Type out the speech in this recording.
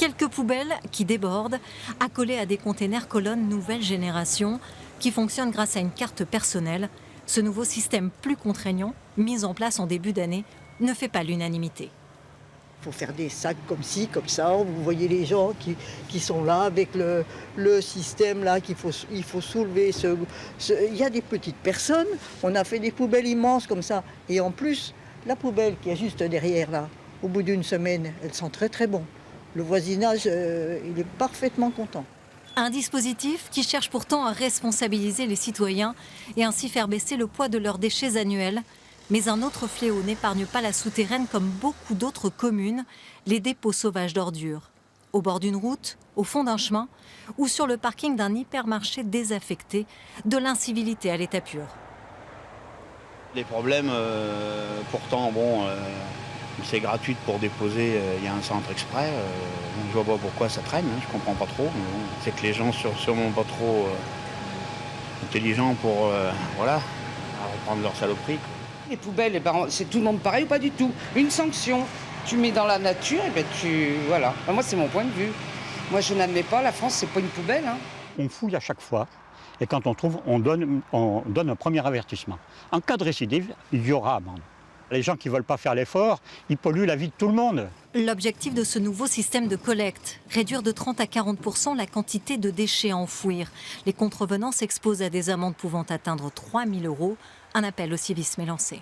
Quelques poubelles qui débordent, accolées à des containers colonnes nouvelle génération, qui fonctionnent grâce à une carte personnelle. Ce nouveau système plus contraignant, mis en place en début d'année, ne fait pas l'unanimité. Il faut faire des sacs comme ci, comme ça. Vous voyez les gens qui sont là avec le système là il faut soulever. Il y a des petites personnes. On a fait des poubelles immenses comme ça. Et en plus, la poubelle qui est juste derrière là, au bout d'une semaine, elle sent très très bon. Le voisinage, il est parfaitement content. Un dispositif qui cherche pourtant à responsabiliser les citoyens et ainsi faire baisser le poids de leurs déchets annuels. Mais un autre fléau n'épargne pas la souterraine comme beaucoup d'autres communes, les dépôts sauvages d'ordures. Au bord d'une route, au fond d'un chemin ou sur le parking d'un hypermarché désaffecté, de l'incivilité à l'état pur. Les problèmes, pourtant, c'est gratuit pour déposer, il y a un centre exprès. Je vois pas pourquoi ça traîne, je comprends pas trop. C'est que les gens sont sûrement pas trop intelligents pour reprendre leur saloperie. Les poubelles, c'est tout le monde pareil ou pas du tout. Une sanction, tu mets dans la nature, voilà. Moi, c'est mon point de vue. Moi, je n'admets pas, la France, c'est pas une poubelle. On fouille à chaque fois. Et quand on trouve, on donne un premier avertissement. En cas de récidive, il y aura amende. Les gens qui ne veulent pas faire l'effort, ils polluent la vie de tout le monde. L'objectif de ce nouveau système de collecte, réduire de 30 à 40% la quantité de déchets à enfouir. Les contrevenants s'exposent à des amendes pouvant atteindre 3 000 €. Un appel au civisme est lancé.